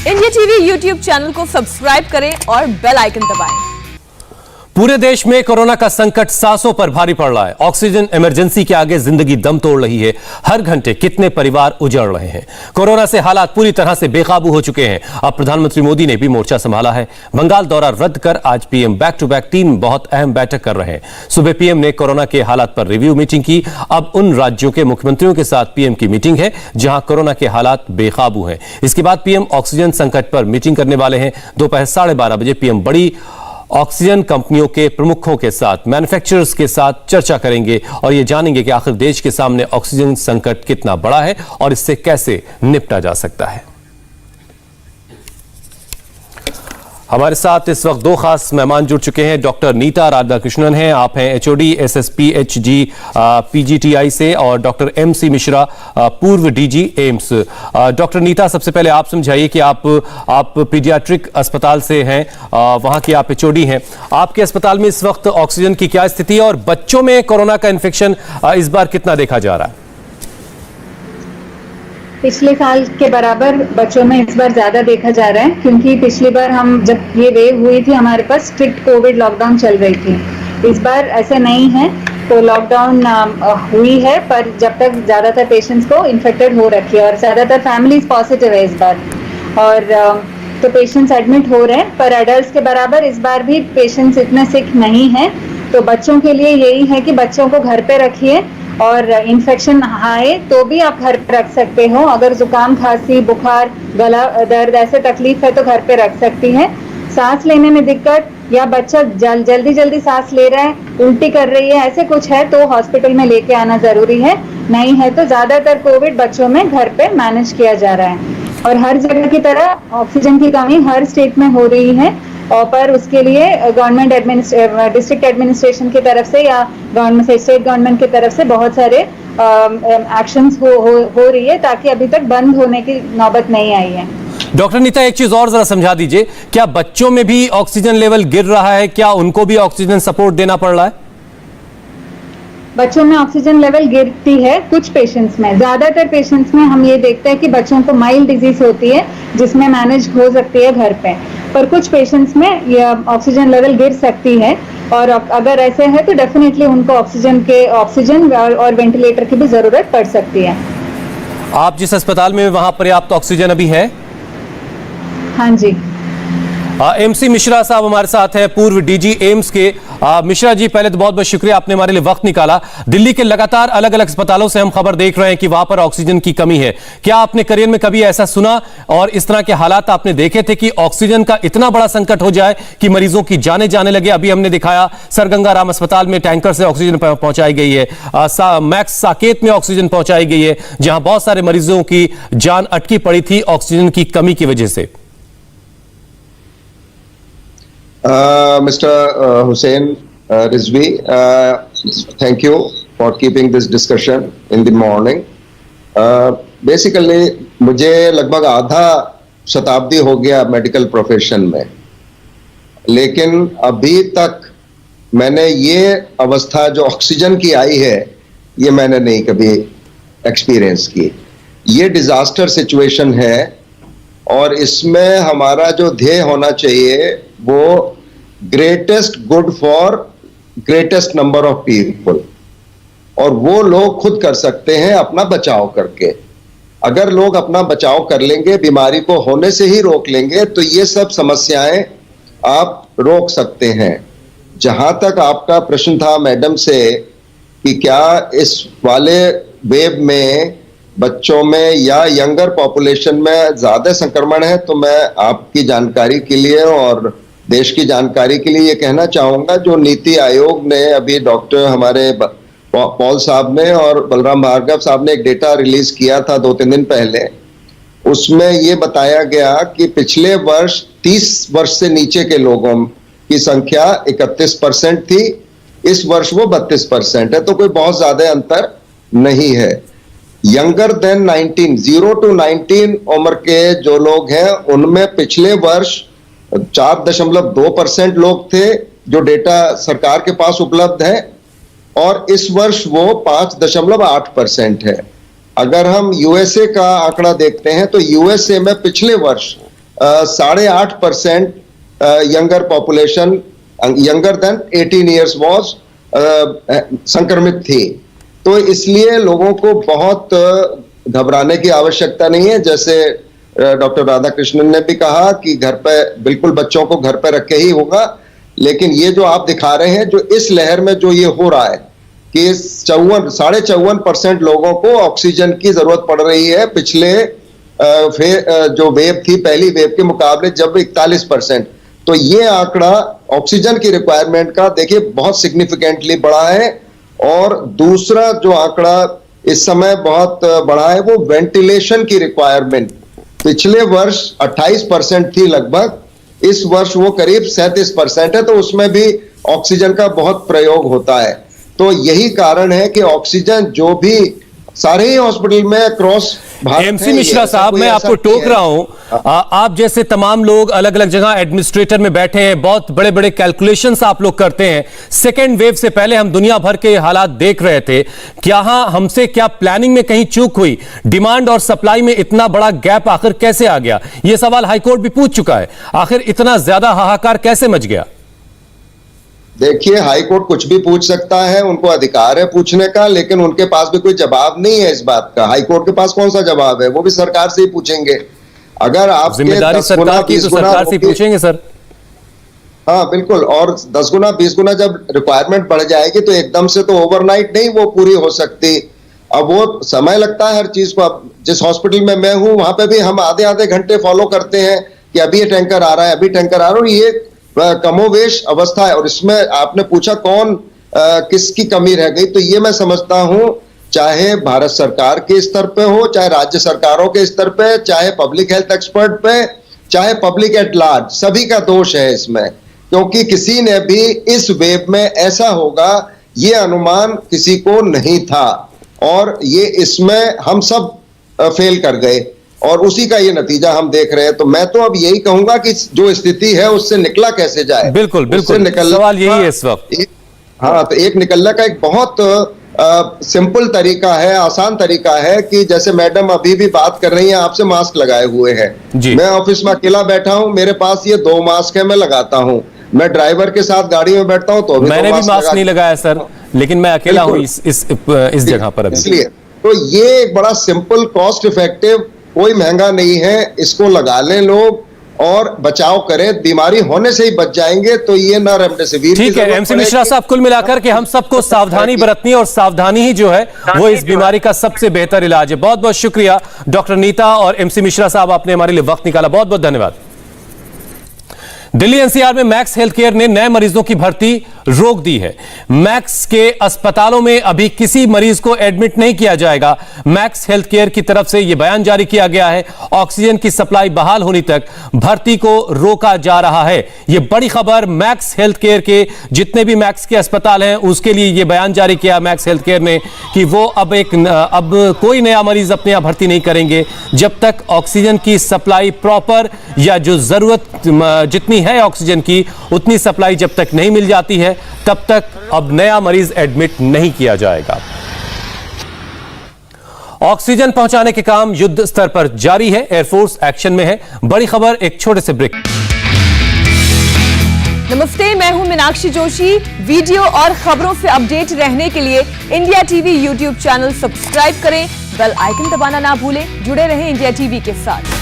India TV YouTube channel को subscribe करें और बेल आइकन दबाएं। पूरे देश में कोरोना का संकट सांसों पर भारी पड़ रहा है। ऑक्सीजन इमरजेंसी के आगे जिंदगी दम तोड़ रही है। हर घंटे कितने परिवार उजड़ रहे हैं। कोरोना से हालात पूरी तरह से बेकाबू हो चुके हैं। अब प्रधानमंत्री मोदी ने भी मोर्चा संभाला है। बंगाल दौरा रद्द कर आज पीएम बैक टू बैक 3 बहुत अहम बैठक कर रहे हैं। सुबह पीएम ने कोरोना के हालात पर रिव्यू मीटिंग की। अब उन राज्यों के मुख्यमंत्रियों के साथ पीएम की मीटिंग है जहां कोरोना के हालात बेकाबू हैं। इसके बाद पीएम ऑक्सीजन संकट पर मीटिंग करने वाले हैं। दोपहर 12:30 बजे पीएम बड़ी ऑक्सीजन कंपनियों के प्रमुखों के साथ, मैन्युफैक्चरर्स के साथ चर्चा करेंगे और ये जानेंगे कि आखिर देश के सामने ऑक्सीजन संकट कितना बड़ा है और इससे कैसे निपटा जा सकता है। हमारे साथ इस वक्त 2 खास मेहमान जुड़ चुके हैं। डॉक्टर नीता राधाकृष्णन हैं, आप हैं एचओडी एसएसपीएचजी पीजीटीआई से, और डॉक्टर एमसी मिश्रा पूर्व डीजी एम्स। डॉक्टर नीता, सबसे पहले आप समझाइए कि आप पीडियाट्रिक अस्पताल से हैं, वहां की आप एचओडी हैं। आपके अस्पताल में इस वक्त ऑक्सीजन की क्या स्थिति है और बच्चों में कोरोना का इन्फेक्शन इस बार कितना देखा जा रहा है? पिछले साल के बराबर बच्चों में इस बार ज्यादा देखा जा रहा है, क्योंकि पिछली बार हम जब ये वेव हुई थी हमारे पास स्ट्रिक्ट कोविड लॉकडाउन चल रही थी। इस बार ऐसे नहीं है, तो लॉकडाउन हुई है पर जब तक ज्यादातर पेशेंट्स को इन्फेक्टेड हो रखी है और ज्यादातर फैमिलीज पॉजिटिव है इस बार, और तो पेशेंट्स एडमिट हो रहे हैं। पर एडल्ट्स के बराबर इस बार भी पेशेंट्स इतने सिक नहीं हैं। तो बच्चों के लिए यही है कि बच्चों को घर पे रखिए, और इन्फेक्शन आए तो भी आप घर पे रख सकते हो। अगर जुकाम, खांसी, बुखार, गला दर्द ऐसे तकलीफ है तो घर पे रख सकती है। सांस लेने में दिक्कत या बच्चा जल्दी सांस ले रहा है, उल्टी कर रही है, ऐसे कुछ है तो हॉस्पिटल में लेके आना जरूरी है। नहीं है तो ज्यादातर कोविड बच्चों में घर पे मैनेज किया जा रहा है। और हर जगह की तरह ऑक्सीजन की कमी हर स्टेट में हो रही है, और पर उसके लिए गवर्नमेंट डिस्ट्रिक्ट एडमिनिस्ट्रेशन की तरफ से या गवर्नमेंट स्टेट गवर्नमेंट की तरफ से बहुत सारे एक्शंस हो रही है, ताकि अभी तक बंद होने की नौबत नहीं आई है। डॉक्टर नीता, एक चीज और जरा समझा दीजिए, क्या बच्चों में भी ऑक्सीजन लेवल गिर रहा है? क्या उनको भी ऑक्सीजन सपोर्ट देना पड़ रहा है? बच्चों में ऑक्सीजन लेवल गिरती है कुछ पेशेंट्स में। ज्यादातर पेशेंट्स में हम ये देखते हैं कि बच्चों को माइल्ड डिजीज होती है जिसमें मैनेज हो सकती है घर पे, पर कुछ पेशेंट्स में यह ऑक्सीजन लेवल गिर सकती है, और अगर ऐसे है तो डेफिनेटली उनको ऑक्सीजन और वेंटिलेटर की भी जरूरत पड़ सकती है। आप जिस अस्पताल में वहां पर्याप्त ऑक्सीजन अभी है? हाँ जी। एमसी मिश्रा साहब हमारे साथ हैं, पूर्व डीजी एम्स के। मिश्रा जी, पहले तो बहुत बहुत शुक्रिया, आपने हमारे लिए वक्त निकाला। दिल्ली के लगातार अलग अलग अस्पतालों से हम खबर देख रहे हैं कि वहां पर ऑक्सीजन की कमी है। क्या आपने करियर में कभी ऐसा सुना और इस तरह के हालात आपने देखे थे कि ऑक्सीजन का इतना बड़ा संकट हो जाए कि मरीजों की जाने जाने लगे? अभी हमने दिखाया सर गंगा राम अस्पताल में टैंकर से ऑक्सीजन पहुंचाई गई है, मैक्स साकेत में ऑक्सीजन पहुंचाई गई है, जहां बहुत सारे मरीजों की जान अटकी पड़ी थी ऑक्सीजन की कमी की वजह से। Mr. Hussain Rizvi, thank you for keeping this discussion in the morning. Basically, मुझे लगभग आधा शताब्दी हो गया मेडिकल प्रोफेशन में, लेकिन अभी तक मैंने ये अवस्था जो ऑक्सीजन की आई है ये मैंने नहीं कभी एक्सपीरियंस की। ये डिजास्टर सिचुएशन है और इसमें हमारा जो ध्येय होना चाहिए वो greatest good for greatest number of people, और वो लोग खुद कर सकते हैं अपना बचाव करके। अगर लोग अपना बचाव कर लेंगे, बीमारी को होने से ही रोक लेंगे, तो ये सब समस्याएं आप रोक सकते हैं। जहां तक आपका प्रश्न था मैडम से कि क्या इस वाले वेव में बच्चों में या यंगर पॉपुलेशन में ज्यादा संक्रमण है, तो मैं आपकी जानकारी के लिए और देश की जानकारी के लिए ये कहना चाहूंगा, जो नीति आयोग ने अभी डॉक्टर हमारे पॉल साहब ने और बलराम भार्गव साहब ने एक डेटा रिलीज किया था 2-3 दिन पहले, उसमें ये बताया गया कि पिछले वर्ष 30 वर्ष से नीचे के लोगों की संख्या 31% थी, इस वर्ष वो 32% है, तो कोई बहुत ज्यादा अंतर नहीं है। यंगर देन 19, 0 to 19 उम्र के जो लोग हैं उनमें पिछले वर्ष 4.2% लोग थे, जो डेटा सरकार के पास उपलब्ध है, और इस वर्ष वो 5.8% है। अगर हम यूएसए का आंकड़ा देखते हैं तो यूएसए में पिछले वर्ष 8.5% younger population younger than 18 years was संक्रमित थी। तो इसलिए लोगों को बहुत घबराने की आवश्यकता नहीं है। जैसे डॉक्टर राधाकृष्णन ने भी कहा कि घर पे बिल्कुल बच्चों को घर पे रख के ही होगा, लेकिन ये जो आप दिखा रहे हैं, जो इस लहर में जो ये हो रहा है कि 54.5% लोगों को ऑक्सीजन की जरूरत पड़ रही है पिछले जो वेव थी पहली वेव के मुकाबले जब 41%। तो ये आंकड़ा ऑक्सीजन की रिक्वायरमेंट का देखिए बहुत सिग्निफिकेंटली बढ़ा है। और दूसरा जो आंकड़ा इस समय बहुत बढ़ा है वो वेंटिलेशन की रिक्वायरमेंट। पिछले वर्ष 28% थी लगभग, इस वर्ष वो करीब 37% है। तो उसमें भी ऑक्सीजन का बहुत प्रयोग होता है। तो यही कारण है कि ऑक्सीजन जो भी सारे ही हॉस्पिटल में क्रॉस एमसी मिश्रा साहब, मैं आपको टोक रहा हूं। आप जैसे तमाम लोग अलग अलग जगह एडमिनिस्ट्रेटर में बैठे हैं, बहुत बड़े बड़े कैलकुलेशंस आप लोग करते हैं। सेकेंड वेव से पहले हम दुनिया भर के हालात देख रहे थे। क्या हमसे क्या प्लानिंग में कहीं चूक हुई? डिमांड और सप्लाई में इतना बड़ा गैप आखिर कैसे आ गया? यह सवाल हाईकोर्ट भी पूछ चुका है। आखिर इतना ज्यादा हाहाकार कैसे मच गया? देखिए, हाईकोर्ट कुछ भी पूछ सकता है, उनको अधिकार है पूछने का, लेकिन उनके पास भी कोई जवाब नहीं है इस बात का। हाईकोर्ट के पास कौन सा जवाब है? वो भी सरकार से ही पूछेंगे। अगर आप जिम्मेदारी सरकार की तो सरकार से पूछेंगे सर। हाँ बिल्कुल। और 10 गुना 20 गुना जब रिक्वायरमेंट बढ़ जाएगी तो एकदम से तो ओवरनाइट नहीं वो पूरी हो सकती। अब वो समय लगता है हर चीज को। अब जिस हॉस्पिटल में मैं हूं वहां पे भी हम आधे घंटे फॉलो करते हैं कि अभी ये टैंकर आ रहा है, अभी टैंकर आ रहा है। ये कमोवेश अवस्था है। और इसमें आपने पूछा कौन किसकी कमी रह गई, तो ये मैं समझता हूं चाहे भारत सरकार के स्तर पे हो, चाहे राज्य सरकारों के स्तर पे, चाहे पब्लिक हेल्थ एक्सपर्ट पे, चाहे पब्लिक एट लार्ज, सभी का दोष है इसमें। क्योंकि किसी ने भी इस वेव में ऐसा होगा ये अनुमान किसी को नहीं था, और ये इसमें हम सब फेल कर गए और उसी का ये नतीजा हम देख रहे हैं। तो मैं तो अब यही कहूंगा कि जो स्थिति है उससे निकला कैसे जाए। बिल्कुल बिल्कुल, सवाल यही है इस वक्त। हाँ, तो एक निकलने का एक बहुत सिंपल तरीका है, आसान तरीका है कि जैसे मैडम अभी भी बात कर रही हैं, आपसे मास्क लगाए हुए हैं। मैं ऑफिस में अकेला बैठा हूं, मेरे पास ये 2 मास्क है, मैं लगाता हूं। मैं ड्राइवर के साथ गाड़ी में बैठता हूं तो भी मैंने भी मास्क नहीं लगाया सर, लेकिन मैं अकेला हूं इस जगह पर। इसलिए तो ये एक बड़ा सिंपल, कॉस्ट इफेक्टिव, कोई महंगा नहीं है। इसको लगा लें लोग और बचाव करें, बीमारी होने से ही बच जाएंगे। तो ये ना रेमडेसिविर। ठीक है एमसी मिश्रा साहब, कुल मिलाकर के हम सबको सावधानी बरतनी, और सावधानी ही जो है वो इस बीमारी का सबसे बेहतर इलाज है। बहुत बहुत शुक्रिया डॉक्टर नीता और एमसी मिश्रा साहब, आपने हमारे लिए वक्त निकाला। बहुत बहुत धन्यवाद। दिल्ली एनसीआर में मैक्स हेल्थ केयर ने नए मरीजों की भर्ती रोक दी है। मैक्स के अस्पतालों में अभी किसी मरीज को एडमिट नहीं किया जाएगा। मैक्स हेल्थ केयर की तरफ से यह बयान जारी किया गया है। ऑक्सीजन की सप्लाई बहाल होने तक भर्ती को रोका जा रहा है। यह बड़ी खबर मैक्स हेल्थ केयर के जितने भी मैक्स के अस्पताल हैं उसके लिए यह बयान जारी किया मैक्स हेल्थ केयर ने कि वो अब कोई नया मरीज अपने यहां भर्ती नहीं करेंगे जब तक ऑक्सीजन की सप्लाई प्रॉपर, या जो जरूरत जितनी है ऑक्सीजन की उतनी सप्लाई जब तक नहीं मिल जाती है तब तक अब नया मरीज एडमिट नहीं किया जाएगा। ऑक्सीजन पहुंचाने के काम युद्ध स्तर पर जारी है। एयरफोर्स एक्शन में है। बड़ी खबर एक छोटे से ब्रेक। नमस्ते, मैं हूं मीनाक्षी जोशी। वीडियो और खबरों से अपडेट रहने के लिए India TV YouTube channel subscribe करें, बेल आइकन दबाना ना भूलें। जुड़े रहें इंडिया टीवी के साथ।